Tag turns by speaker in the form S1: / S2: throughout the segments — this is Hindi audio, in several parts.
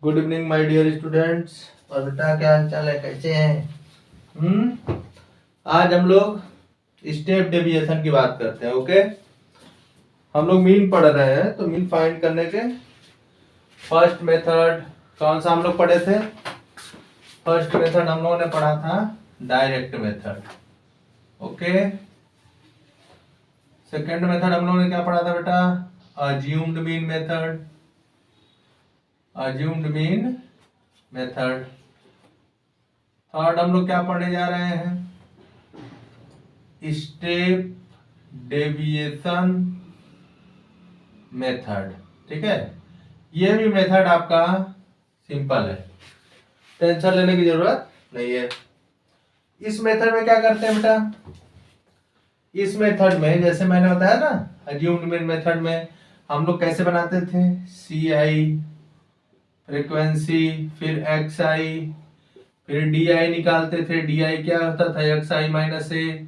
S1: Good evening my dear students. और बेटा क्या हाल चाल है, कैसे हैं? आज हम लोग स्टेप डेविएशन की बात करते हैं। ओके, हम लोग मीन पढ़ रहे हैं, तो मीन फाइंड करने के फर्स्ट मेथड कौन सा हम लोग पढ़े थे? फर्स्ट मेथड हम लोगों ने पढ़ा था direct method. Okay, second method हम लोगों ने क्या पढ़ा था बेटा? Assumed mean method. Assumed mean method. Third हम लोग क्या पढ़ने जा रहे हैं? Step deviation method. ठीक है, ये भी मेथड आपका सिंपल है, टेंशन लेने की जरूरत नहीं है। इस मेथड में क्या करते हैं बेटा? इस मेथड में जैसे मैंने बताया ना, अज्यूम्ड मीन मेथड में हम लोग कैसे बनाते थे? सी आई फ्रीक्वेंसी, फिर एक्स आई, फिर डी आई निकालते थे। डी आई क्या होता था? एक्स आई माइनस ए।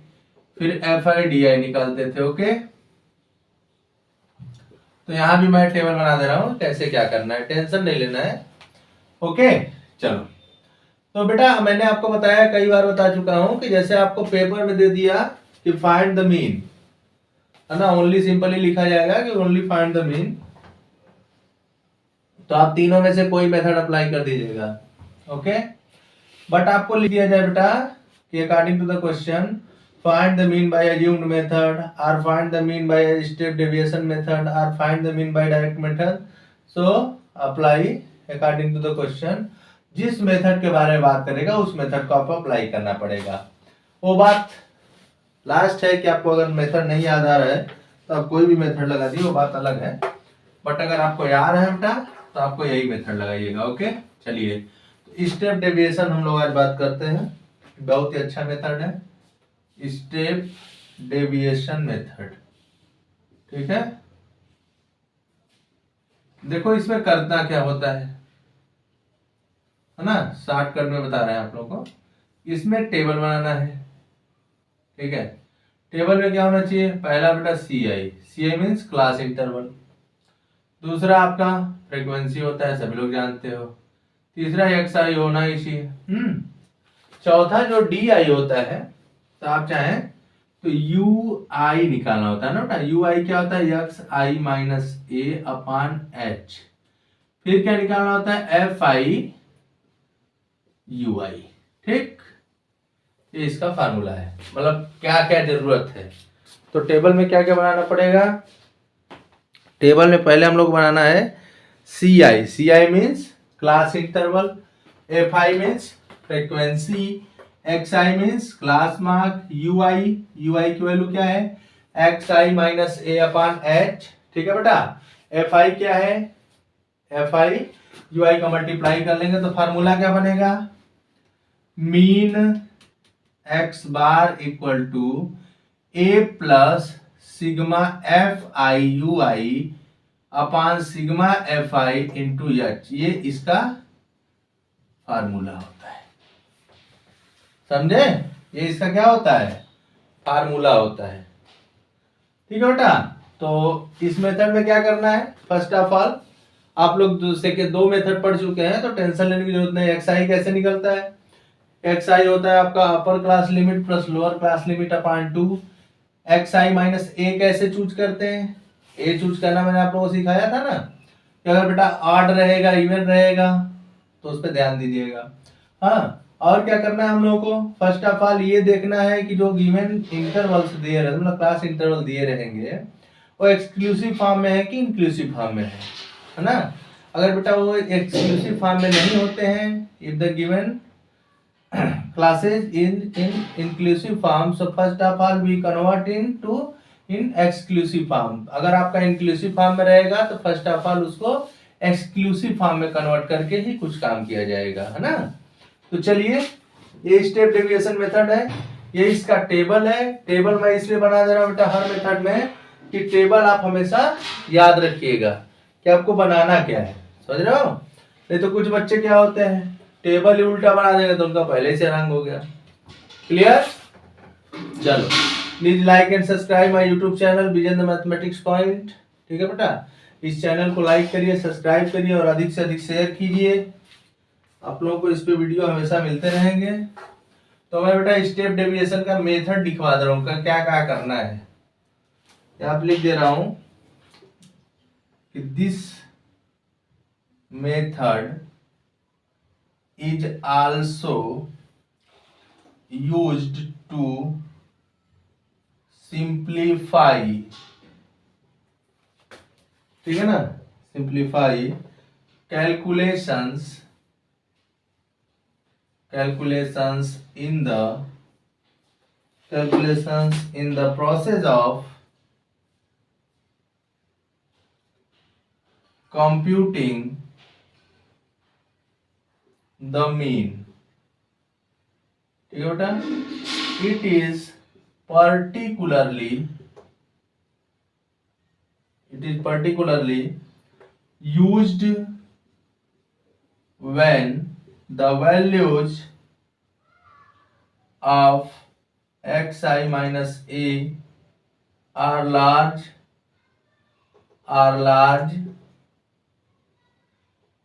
S1: फिर एफ आई डी आई निकालते थे। ओके, तो यहां भी मैं टेबल बना दे रहा हूं, कैसे क्या करना है, टेंशन नहीं लेना है। ओके, चलो। तो बेटा मैंने आपको बताया, कई बार बता चुका हूं कि जैसे आपको पेपर में दे दिया कि फाइंड द मीन, है ना, ओनली सिंपली लिखा जाएगा कि ओनली फाइंड द मीन, तो आप तीनों में से कोई मेथड अप्लाई कर दीजिएगा। ओके, बट आपको लिख दिया जाए बेटा कि according to the question find the mean by assumed method or find the mean by step deviation method or find the mean by direct method, so apply according to the question। जिस मेथड के बारे में बात करेगा उस मेथड को आपको अप्लाई करना पड़ेगा। वो बात लास्ट है कि आपको अगर मेथड नहीं याद आ रहा है तो आप कोई भी मेथड लगा दिए, वो बात अलग है, बट अगर आपको याद है बेटा तो आपको यही मेथड लगाइएगा। ओके, चलिए, स्टेप डेविएशन हम लोग आज बात करते हैं। बहुत ही अच्छा मेथड है स्टेप डेविएशन मेथड। ठीक है, देखो इसमें करना क्या होता है ना, शॉर्टकट में बता रहे हैं आप लोगों को। इसमें टेबल बनाना है। ठीक है, टेबल में क्या होना चाहिए? पहला बेटा सी I, C I means class interval. दूसरा आपका फ्रीक्वेंसी होता है, सभी लोग जानते हो। तीसरा एक्स आई होना ही चाहिए। चौथा जो डी आई होता है, तो आप चाहें तो यू आई निकालना होता है ना बेटा। यू आई क्या होता है? X I minus A upon H. फिर क्या निकालना होता है? एफ आई यू आई। ठीक, ये इसका फार्मूला है, मतलब क्या क्या जरूरत है। तो टेबल में क्या क्या बनाना पड़ेगा? टेबल में पहले हम लोग बनाना है C I. C I means class interval, F I means frequency, X I means class mark, U I की वैल्यू क्या है? X I minus A upon h. ठीक है बेटा, एफ आई क्या है? एफ आई यू आई का मल्टीप्लाई कर लेंगे तो फार्मूला क्या बनेगा? Mean x bar equal to A plus sigma f i u i upon sigma f i into h. ये इसका फार्मूला होता है, समझे? ये इसका क्या होता है? फार्मूला होता है। ठीक है बेटा, तो इस मेथड में क्या करना है? फर्स्ट ऑफ ऑल आप लोग दूसरे के दो मेथड पढ़ चुके हैं, तो टेंशन लेने की जरूरत नहीं। एक्स आई कैसे निकलता है? एक्स आई होता है आपका upper class limit plus lower class limit upon 2। X I minus A कैसे चूज करते हैं? ए चूज करना मैंने आप लोगों को सिखाया था ना, कि अगर बेटा ऑड रहेगा इवन रहेगा तो उस पर ध्यान दीजिएगा। हाँ, और क्या करना है हम लोगों को? फर्स्ट ऑफ ऑल ये देखना है कि जो गिवन इंटरवल्स दिए रहे, मतलब क्लास इंटरवल दिए रहेंगे, वो एक्सक्लूसिव फॉर्म में है कि इंक्लूसिव फॉर्म में है ना। अगर बेटा वो एक्सक्लूसिव फॉर्म में नहीं होते हैं, if the given classes in inclusive form, so first of all we convert into in exclusive form। अगर आपका inclusive form में रहेगा तो first of all उसको exclusive form में कन्वर्ट करके ही कुछ काम किया जाएगा, है ना। तो चलिए, ये स्टेप डेविएशन मेथड है, ये इसका टेबल है। टेबल मैं इसलिए बना दे रहा हूँ बेटा हर मेथड में कि टेबल आप हमेशा याद रखिएगा कि आपको बनाना क्या है, समझ रहे हो? नहीं तो कुछ बच्चे क्या होते हैं, टेबल ही उल्टा बना देंगे तो उनका पहले से रंग हो गया। क्लियर? चलो, please like and subscribe my YouTube channel vision the mathematics point. ठीक है बेटा, इस चैनल को लाइक करिए, सब्सक्राइब करिए और अधिक से अधिक शेयर कीजिए। आप लोगों को इस पे वीडियो हमेशा मिलते रहेंगे। तो मैं बेटा स्टेप डेविएशन का मेथड दिखवा दे रहा हूँ, क्या क्या करना है। यहाँ पे लिख दे रहा हूँ कि this method is also used to simplify, ठीक है ना, simplify calculations in the process of computing the mean, ठीक है बेटा। it is particularly used when the values of xi minus a are large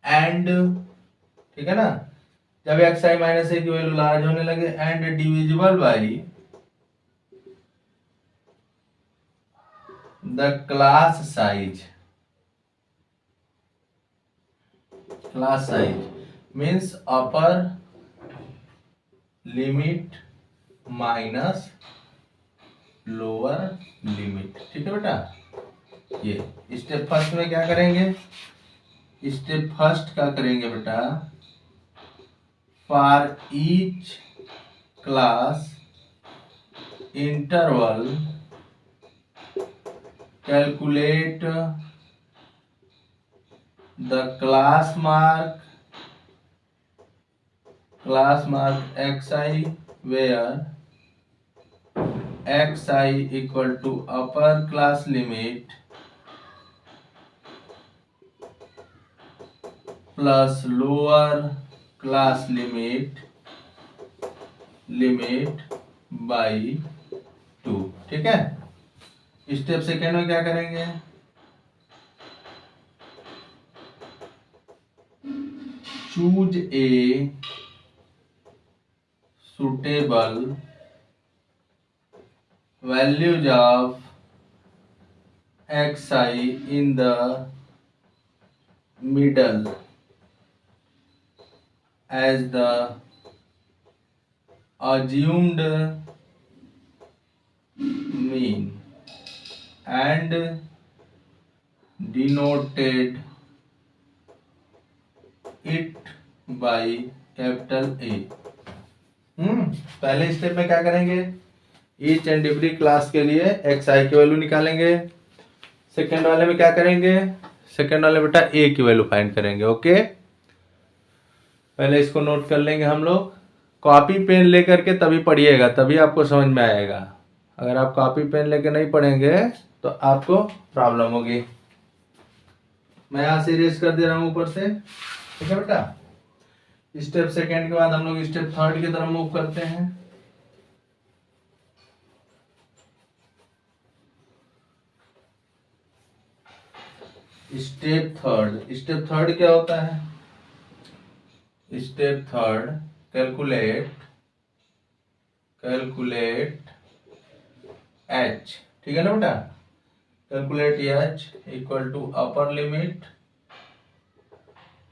S1: and, ठीक है ना, जब xi माइनस ए की वैल्यू लार्ज होने लगे and divisible by the class size means upper limit minus lower limit, ठीक है बेटा। ये स्टेप फर्स्ट में क्या करेंगे, स्टेप फर्स्ट का करेंगे बेटा, for each class interval calculate the class mark xi where xi equal to upper class limit plus lower class limit by 2, ठीक है। स्टेप सेकेंड में क्या करेंगे, choose a suitable values of xi in the middle as the assumed mean and denoted it by capital A। पहले स्टेप में क्या करेंगे, ईच एंड एवरी क्लास के लिए xi की वैल्यू निकालेंगे। सेकेंड वाले में क्या करेंगे, सेकेंड वाले बेटा a की वैल्यू फाइंड करेंगे। ओके, पहले इसको नोट कर लेंगे हम लोग। कॉपी पेन लेकर के तभी पढ़िएगा, तभी आपको समझ में आएगा। अगर आप कॉपी पेन लेकर नहीं पढ़ेंगे तो आपको प्रॉब्लम होगी। मैं यहाँ से इरेज कर दे रहा हूँ ऊपर से, ठीक है बेटा। स्टेप सेकेंड के बाद हम लोग स्टेप थर्ड की तरफ मूव करते हैं। स्टेप थर्ड क्या होता है, स्टेप थर्ड कैलकुलेट h, ठीक है ना बेटा। Calculate h equal to upper limit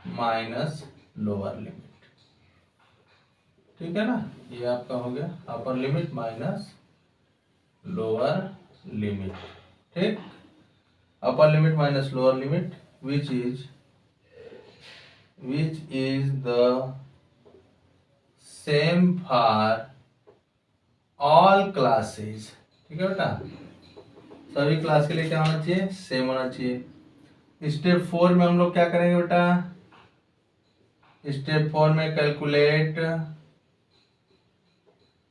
S1: minus lower limit, ठीक है ना। ये आपका हो गया upper limit minus lower limit, ठीक। Upper limit minus lower limit which is the same for all classes, ठीक है बेटा। सभी क्लास के लिए क्या होना चाहिए, सेम होना चाहिए। स्टेप 4 में हम लोग क्या करेंगे बेटा, स्टेप 4 में कैलकुलेट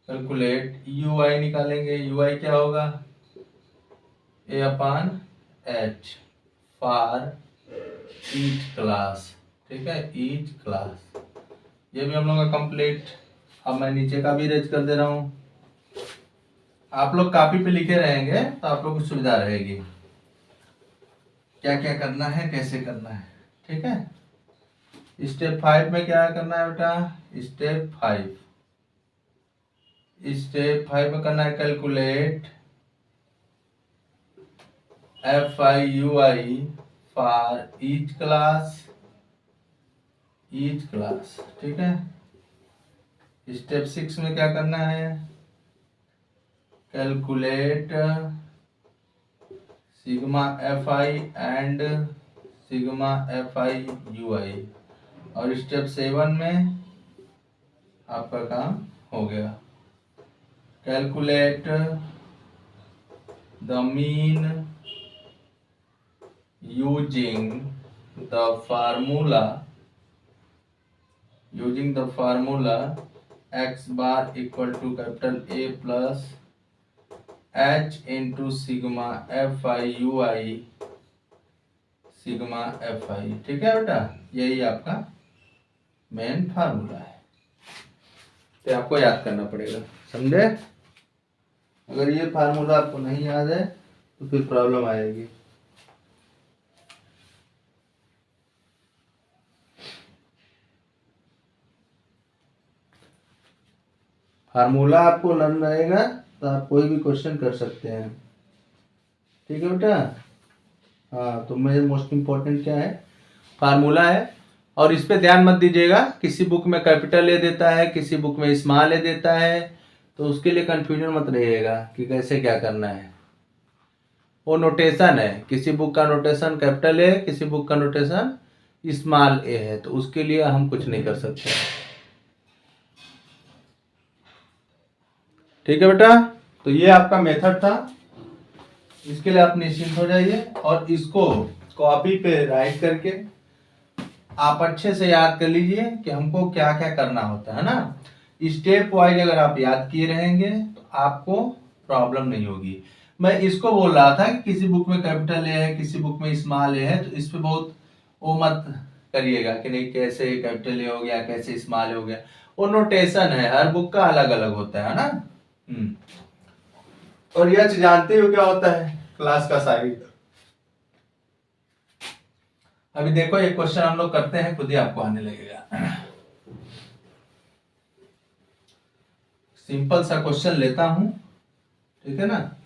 S1: ui निकालेंगे। ui क्या होगा, a upon h for each class, ठीक है, ईच क्लास। ये भी हम लोग का कंप्लीट। अब मैं नीचे का भी इरेज कर दे रहा हूँ। आप लोग कॉपी पे लिखे रहेंगे तो आप लोग को सुविधा रहेगी। क्या क्या करना है, कैसे करना है। ठीक है, स्टेप 5 में क्या करना है बेटा, स्टेप 5 में करना है calculate FIUI for each class. ठीक है, स्टेप 6 में क्या करना है, calculate sigma FI and sigma FIUI। और स्टेप 7 में आपका काम हो गया, calculate the mean using the formula x bar equal to capital A plus H into sigma FIUI sigma FI। ठीक है बेटा, यही आपका मेन फार्मूला है, तो आपको याद करना पड़ेगा, समझे। अगर ये फार्मूला आपको नहीं याद है तो फिर प्रॉब्लम आएगी। फार्मूला आपको लर्न रहेगा तो आप कोई भी क्वेश्चन कर सकते हैं। ठीक है बेटा, हाँ, तो मेरे मोस्ट इम्पोर्टेंट क्या है, फार्मूला है। और इस पे ध्यान मत दीजिएगा, किसी बुक में कैपिटल ए देता है, किसी बुक में स्मॉल ए देता है, तो उसके लिए कंफ्यूजन मत रहिएगा कि कैसे क्या करना है। वो नोटेशन है, किसी बुक का नोटेशन कैपिटल ए, किसी बुक का नोटेशन स्मॉल ए है, तो उसके लिए हम कुछ नहीं कर सकते। ठीक है बेटा, तो ये आपका मेथड था, इसके लिए आप निश्चिंत हो जाइए। और इसको कॉपी पे राइट करके आप अच्छे से याद कर लीजिए कि हमको क्या क्या करना होता है ना। स्टेप वाइज अगर आप याद किए रहेंगे तो आपको प्रॉब्लम नहीं होगी। मैं इसको बोल रहा था कि किसी बुक में कैपिटल ए है, किसी बुक में स्मॉल ए है, तो इस पे बहुत वो मत करिएगा कि नहीं कैसे कैपिटल ए हो गया, कैसे स्मॉल ए हो गया। वो नोटेशन है, हर बुक का अलग अलग होता है ना। और यह जानते हो क्या होता है क्लास का साइज। अभी देखो एक क्वेश्चन हम लोग करते हैं, खुद ही आपको आने लगेगा। सिंपल सा क्वेश्चन लेता हूं, ठीक है ना,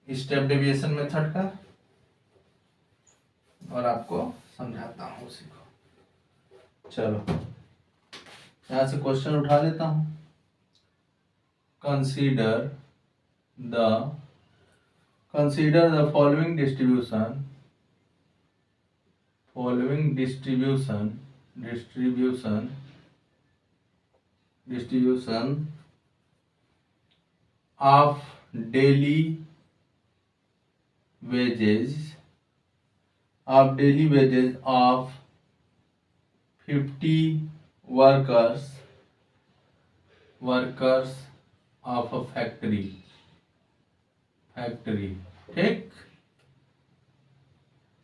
S1: स्टेप डेविएशन मेथड का, और आपको समझाता हूं उसी को। चलो यहां से क्वेश्चन उठा लेता हूं। Consider the following distribution of daily wages of 50 workers of a factory। ठीक,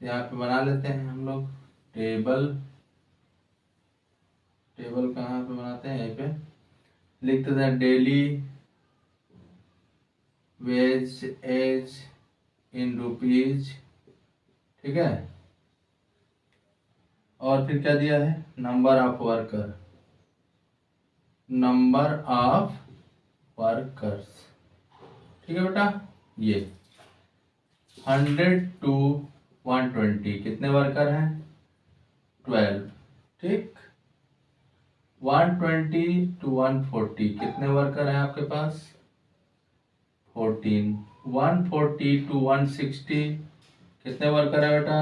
S1: यहाँ पे बना लेते हैं हम लोग टेबल कहाँ पे बनाते हैं, यहीं पे लिख देते हैं daily wage as in rupees. ठीक है, और फिर क्या दिया है, नंबर ऑफ वर्कर्स। ठीक है बेटा, ये 100 to 120 कितने वर्कर हैं, 12। ठीक, 120 to 140 कितने वर्कर हैं आपके पास, 14। 140 to 160 कितने वर्कर है बेटा,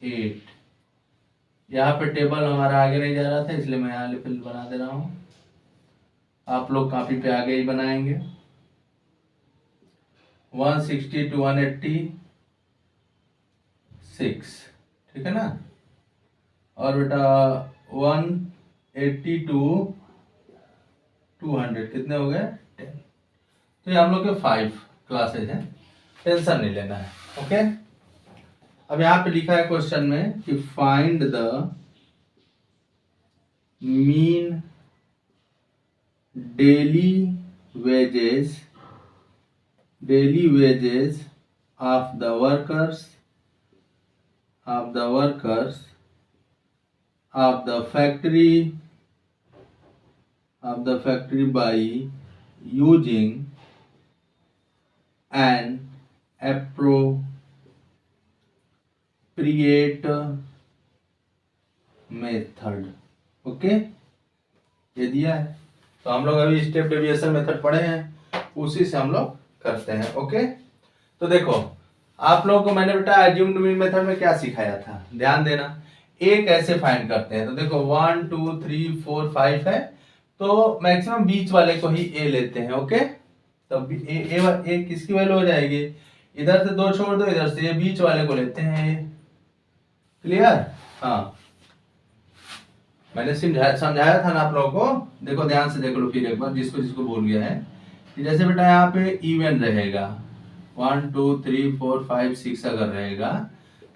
S1: 8। यहाँ पे टेबल हमारा आगे नहीं जा रहा था, इसलिए मैं यहाँ फिल बना दे रहा हूँ, आप लोग कॉपी पे आगे ही बनाएंगे। 160 to 186, ठीक है ना। और बेटा 180 to 200 कितने हो गए, 10। तो ये हम लोग के 5 क्लासेज हैं, टेंशन नहीं लेना है। ओके, अब यहाँ पे लिखा है क्वेश्चन में कि find the mean daily wages of the workers of the workers of the factory by using an appropriate method. Okay, ये दिया है। तो हम लोग अभी स्टेप डेविएशन मेथड पढ़े हैं, उसी से हम लोग करते हैं। ओके, तो देखो आप लोगों को मैंने बेटा अज्यूम्ड मीन मेथड में क्या सिखाया था, ध्यान देना। ए कैसे फाइंड करते हैं, तो देखो 1 2 3 4 5 है, तो मैक्सिमम बीच वाले को ही ए लेते हैं। ओके, तो ए किसकी वैल्यू हो जाएगी, इधर से 2 छोड़ दो, इधर से ये बीच वाले को लेते हैं। क्लियर? हाँ, मैंने समझाया था ना आप लोगों को, देखो ध्यान से देख लो फिर एक बार, जिसको भूल गया है। जैसे बेटा यहाँ पे इवन रहेगा 1 2 3 4 5 6 अगर रहेगा,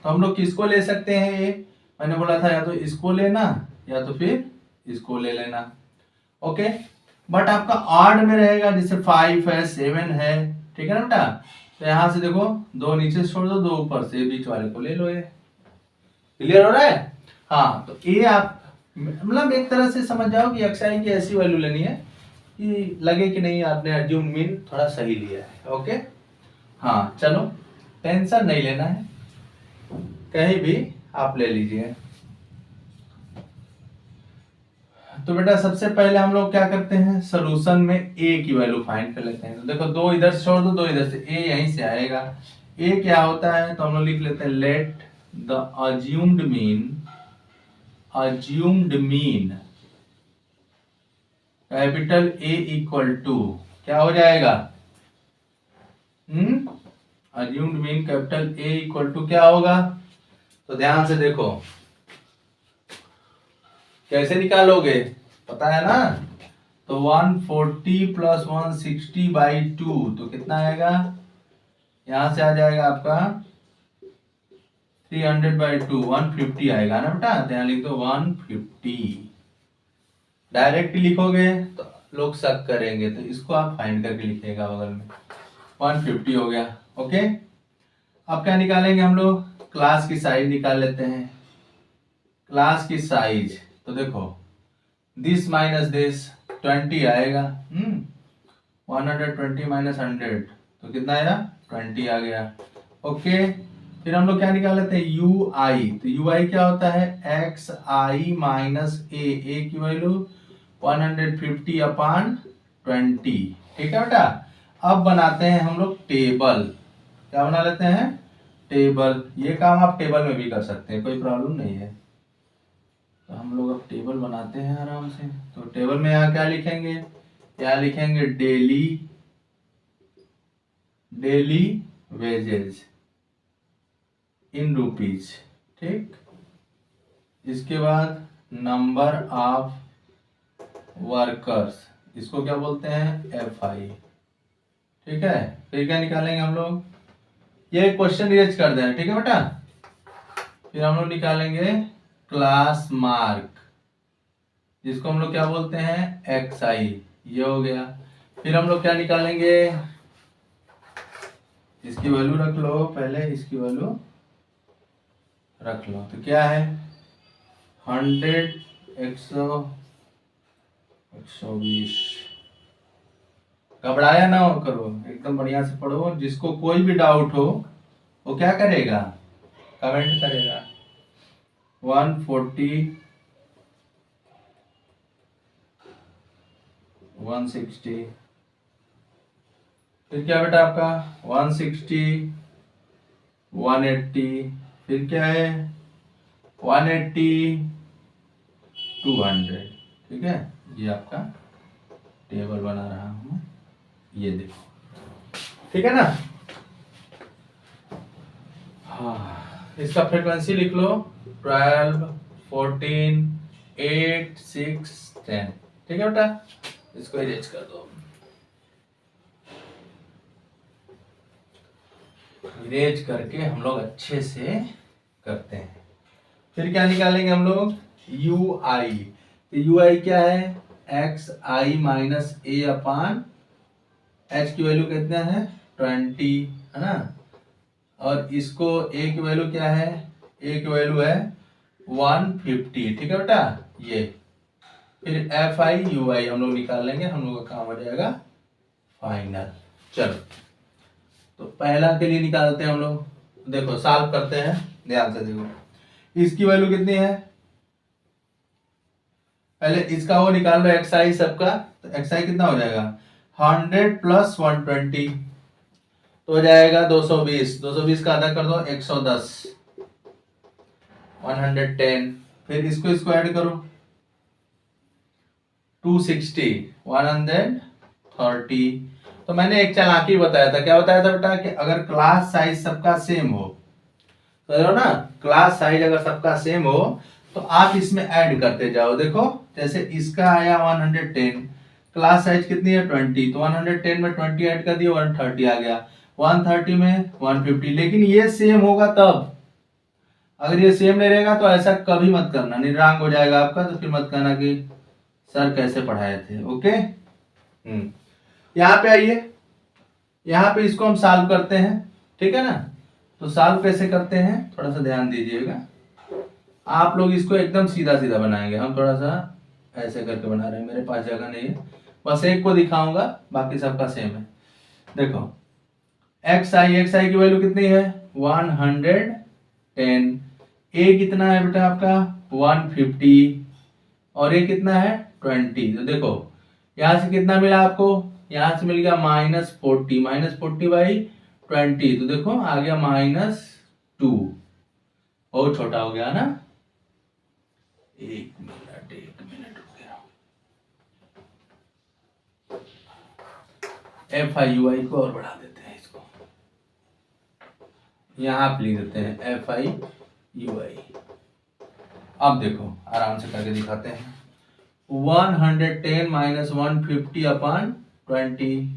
S1: तो हम लोग किसको ले सकते हैं, ये मैंने बोला था या तो इसको लेना या तो फिर इसको ले लेना। ओके, बट आपका ऑड में रहेगा, जैसे 5 है 7 है, ठीक है ना बेटा। तो यहाँ से देखो 2 नीचे से छोड़ दो, 2 ऊपर से, बीच वाले को ले लो। ये क्लियर हो रहा है? हाँ, तो ये आप मतलब एक तरह से समझ जाओ कि xi की ऐसी वैल्यू लेनी है कि लगे कि नहीं आपने अज्यूम मीन थोड़ा सही लिया है। ओके, हाँ चलो, टेंशन नहीं लेना है, कहीं भी आप ले लीजिए। तो बेटा सबसे पहले हम लोग क्या करते हैं, सोल्यूशन में a की वैल्यू फाइंड कर लेते हैं। तो देखो 2 इधर से छोड़ दो, 2 इधर से, a यहीं से आएगा। a क्या होता है, तो हम लोग लिख लेते हैं let the assumed mean capital A equal to क्या हो जाएगा, assumed mean capital A equal to क्या होगा, तो ध्यान से देखो कैसे निकालोगे, पता है ना। तो 140 प्लस 160 बाई 2 तो कितना आएगा, यहां से आ जाएगा आपका 300 बाई 2 150 आएगा ना बेटा। तो यहाँ लिख दो 150, डायरेक्ट लिखोगे तो लोग शक करेंगे, तो इसको आप फाइंड करके लिखिएगा बगल में। 150 हो गया। ओके, अब क्या निकालेंगे हम लोग, क्लास की साइज निकाल लेते हैं। क्लास की साइज, तो देखो दिस माइनस दिस 20 आएगा। 120 माइनस 100 तो कितना आया, 20 आ गया। ओके, फिर हम लोग क्या निकाल लेते हैं, यू आई। तो यू आई क्या होता है, एक्स आई माइनस ए की वैल्यू 150 अपॉन 20। ठीक है बेटा, अब बनाते हैं हम लोग टेबल। क्या बना लेते हैं, टेबल। ये काम आप टेबल में भी कर सकते हैं, कोई प्रॉब्लम नहीं है। तो हम लोग अब टेबल बनाते हैं आराम से। तो टेबल में यहाँ क्या लिखेंगे, यहाँ लिखेंगे डेली वेजेस इन रुपीज। ठीक, इसके बाद नंबर ऑफ वर्कर्स, इसको क्या बोलते हैं, FI। ठीक है, फिर क्या निकालेंगे हम लोग, ये क्वेश्चन इरेज कर देना। ठीक है बेटा, फिर हम लोग निकालेंगे क्लास मार्क, जिसको हम लोग क्या बोलते हैं, XI। ये हो गया। फिर हम लोग क्या निकालेंगे, इसकी वैल्यू रख लो पहले, इसकी वैल्यू रख लो। तो क्या है 100 120। घबराया ना हो करो, एकदम बढ़िया से पढ़ो। जिसको कोई भी डाउट हो वो क्या करेगा, कमेंट करेगा। 140 160, फिर क्या बेटा आपका 160 180, फिर क्या है 180 200। ठीक है, ये आपका टेबल बना रहा हूं, ये देखो। ठीक है ना, हाँ, इसका फ्रीक्वेंसी लिख लो 12 14 8 6 10। ठीक है बेटा, इसको इरेज कर दो। इरेज करके हम लोग अच्छे से करते हैं। फिर क्या निकालेंगे हम लोग, यू आई। तो यू आई क्या है, X I minus A upon H की वैल्यू कितना है 20, है ना। और इसको ए की वैल्यू क्या है ए की वैल्यू है 150, ठीक है बेटा। ये फिर एफ आई यू आई हम लोग निकाल लेंगे, हम लोग का काम हो जाएगा फाइनल। चलो तो पहला के लिए निकालते हैं हम लोग, देखो सॉल्व करते हैं, ध्यान से देखो। इसकी वैल्यू कितनी है, पहले इसका वो निकाल लो एक्स आई सबका, तो एक्स आई कितना हो जाएगा 100 प्लस 120 तो हो जाएगा 220, 220 का आधा कर दो 110, 110। फिर इसको इसको ऐड करो 260, 130। तो मैंने एक चालाकी बताया था, क्या बताया था बेटा कि अगर क्लास साइज सबका सेम हो, तो ना क्लास साइज अगर सबका सेम हो तो आप इसमें ऐड करते जाओ। देखो जैसे इसका आया 110, क्लास साइज कितनी है 20, तो 110 में 20 ऐड कर दिया 130 आ गया, 130 में 150। लेकिन ये सेम होगा तब, अगर ये सेम नहीं रहेगा तो ऐसा कभी मत करना, निरांक हो जाएगा आपका, तो फिर मत कहना कि सर कैसे पढ़ाए थे। ओके, यहाँ पे आइए, यहाँ पे इसको हम सॉल्व करते हैं, ठीक है ना। तो सॉल्व कैसे करते हैं थोड़ा सा ध्यान दीजिएगा, आप लोग इसको एकदम सीधा सीधा बनाएंगे, हम थोड़ा सा ऐसे करके बना रहे हैं, मेरे पास जगह नहीं है, बस एक को दिखाऊंगा, बाकी सबका सेम है। देखो एक्स आई की वैल्यू कितनी है 110, ए कितना है बेटा आपका 150 और ये कितना है 20। तो देखो यहां से कितना मिला आपको, यहां से मिल गया -40, -40 बाई 20, तो देखो आ गया -2, बहुत छोटा हो गया ना। एक मिनट हो गया, एफ आई यू आई को और बढ़ा देते हैं, इसको यहां आप लिख देते हैं एफ आई यू आई। अब देखो आराम से करके दिखाते हैं, 110 माइनस 150 अपॉन 20,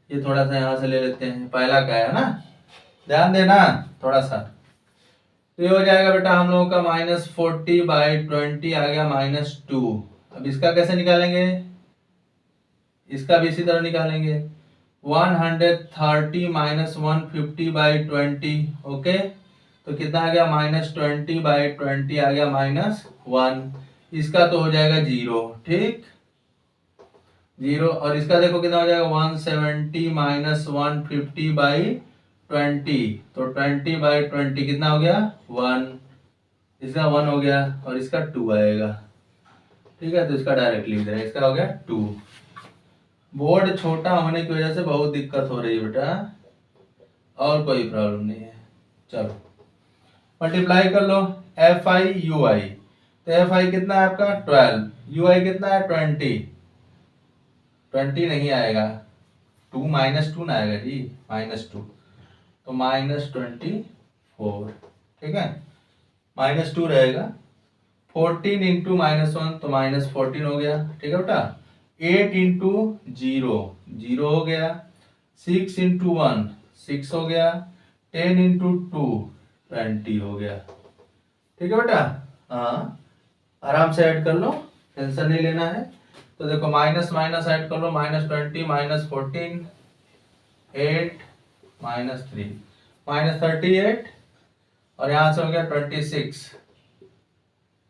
S1: ये थोड़ा सा यहां से ले लेते हैं, पहला का है ना, ध्यान देना थोड़ा सा। तो ये हो जाएगा बेटा हम लोगों का -40 बाई 20 आ गया -2। अब इसका कैसे निकालेंगे, इसका भी इसी तरह निकालेंगे, 130 माइनस 150 बाई 20, ओके, तो कितना आ गया -20 बाई 20 आ गया -1, इसका तो हो जाएगा 0, ठीक 0। और इसका देखो कितना हो जाएगा 170 माइनस 150 बाई 20, तो 20 बाई 20 कितना हो गया 1, इसका 1 हो गया और इसका 2 आएगा, ठीक है, तो इसका डायरेक्ट लिख दे रहे हैं, इसका हो गया 2। बोर्ड छोटा होने की वजह से बहुत दिक्कत हो रही है बेटा, और कोई प्रॉब्लम नहीं है। चलो मल्टीप्लाई कर लो एफ आई यू आई, तो एफ आई कितना है आपका 12, यू आई कितना है 20, 20 नहीं आएगा, 2 -2 ना आएगा जी, -2, तो -24, ठीक है, -2 रहेगा, 14 इंटू -1 तो -14 हो गया, ठीक है बेटा, 8 इंटू 0 0 हो गया, 6 इंटू 1 6 हो गया, 10 इंटू 2 20 हो गया, ठीक है बेटा। हाँ आराम से ऐड कर लो, टेंशन नहीं लेना है। तो देखो माइनस माइनस ऐड कर लो, -20 -14 8 -3 -38 और यहां से हो गया 26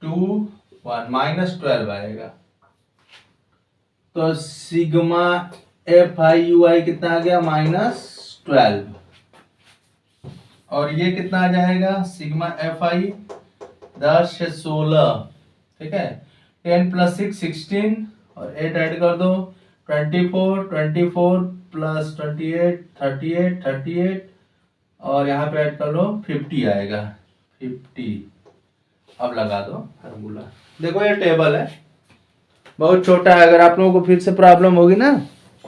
S1: 2 1 -12 आएगा। तो सिग्मा एफ आई यू आई कितना आ गया -12, और ये कितना आ जाएगा सिग्मा एफ आई 10 से 16, ठीक है, 10 प्लस 6 16 और 8 ऐड कर दो 24 24 प्लस 28 38 38 और यहाँ पे ऐड कर लो 50 आएगा 50। अब लगा दो फार्मूला, देखो ये टेबल है बहुत छोटा है, अगर आप लोगों को फिर से प्रॉब्लम होगी ना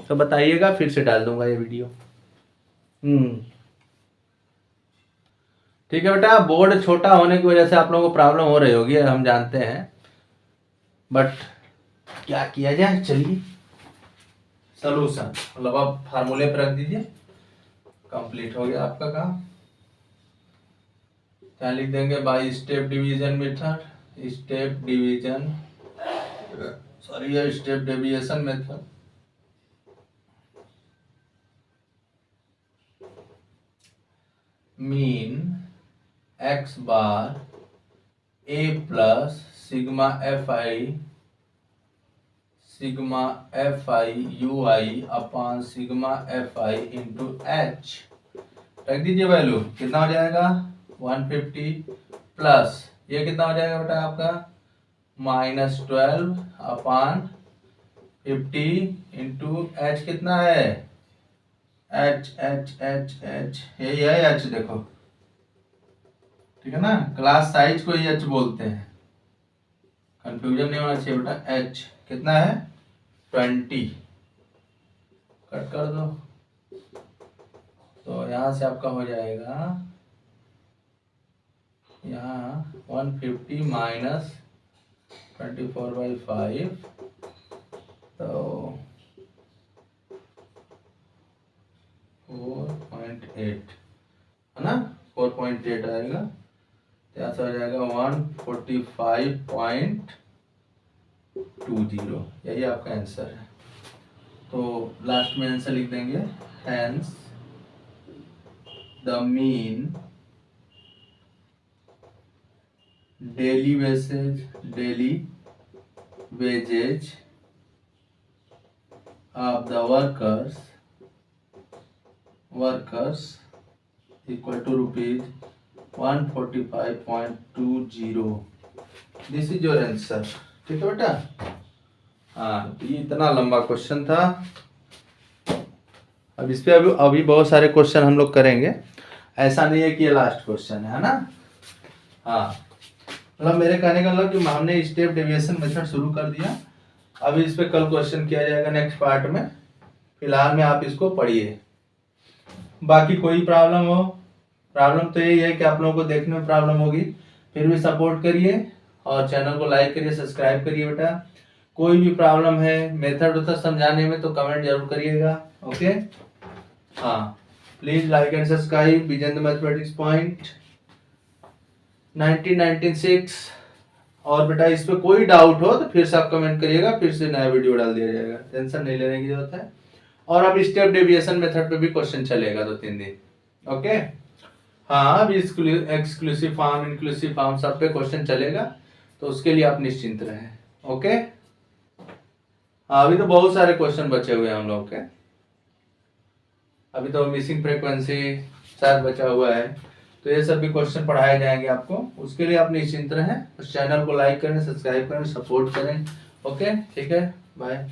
S1: तो बताइएगा, फिर से डाल दूंगा ये वीडियो। ठीक है बेटा, बोर्ड छोटा होने की वजह से आप लोगों को प्रॉब्लम हो रही होगी, हम जानते हैं, बट क्या किया जाए, चलिए सॉल्यूशन मतलब आप फार्मूले पर रख दीजिए, कंप्लीट हो गया आपका काम। क्या लिख देंगे, by step division method, step division sorry step deviation method, mean x bar A plus sigma f i u I upon sigma f i into H. रख दीजिए वैल्यू, कितना हो जाएगा 150 प्लस ये कितना हो जाएगा बेटा आपका -12 अपॉन 50 इंटू एच कितना है एच एच एच एच यही है एच, देखो ठीक है ना, क्लास साइज को ही एच बोलते हैं, कंफ्यूजन नहीं होना चाहिए बेटा। एच कितना है 20, कट कर दो तो यहाँ से आपका हो जाएगा यहाँ 150 माइनस 24/5 तो 4.8 है ना, 4.8 आएगा, तो यहाँ से हो जाएगा 145.20, यही आपका आंसर है। तो लास्ट में आंसर लिख देंगे, hence the mean daily wages of the workers equal to rupees 145.20। This is your answer. ठीक है बेटा, हाँ ये इतना लंबा क्वेश्चन था। अब इस पे अभी बहुत सारे क्वेश्चन हम लोग करेंगे, ऐसा नहीं है कि ये लास्ट क्वेश्चन है ना। हाँ मतलब मेरे कहने का मतलब कि हमने स्टेप डेविएशन मेथड शुरू कर दिया, अभी इस पे कल क्वेश्चन किया जाएगा नेक्स्ट पार्ट में। फिलहाल में आप इसको पढ़िए, बाकी कोई प्रॉब्लम तो यही है कि आप लोगों को देखने में प्रॉब्लम होगी, फिर भी सपोर्ट करिए और चैनल को लाइक करिए, सब्सक्राइब करिए बेटा। कोई भी प्रॉब्लम है मेथड उधर समझाने में तो कमेंट जरूर करिएगा। ओके, हाँ please like and subscribe vision the mathematics point 1996। और बेटा इस पे कोई डाउट हो तो फिर से आप कमेंट करिएगा, फिर से नया वीडियो डाल दिया जाएगा, टेंशन नहीं लेने की जरूरत है। और अब स्टेप डेविएशन मेथड पे भी क्वेश्चन चलेगा 2-3 दिन। ओके, हाँ अभी एक्सक्लूसिव फॉर्म इंक्लूसिव फॉर्म सब पे क्वेश्चन चलेगा, तो उसके लिए आप निश्चिंत रहें। ओके, हाँ अभी तो बहुत सारे क्वेश्चन बचे हुए हैं हम लोग के, अभी तो मिसिंग फ्रीक्वेंसी शायद बचा हुआ है, तो ये सब भी क्वेश्चन पढ़ाए जाएंगे आपको, उसके लिए आप निश्चिंत रहें। उस चैनल को लाइक करें, सब्सक्राइब करें, सपोर्ट करें। ओके ठीक है, बाय।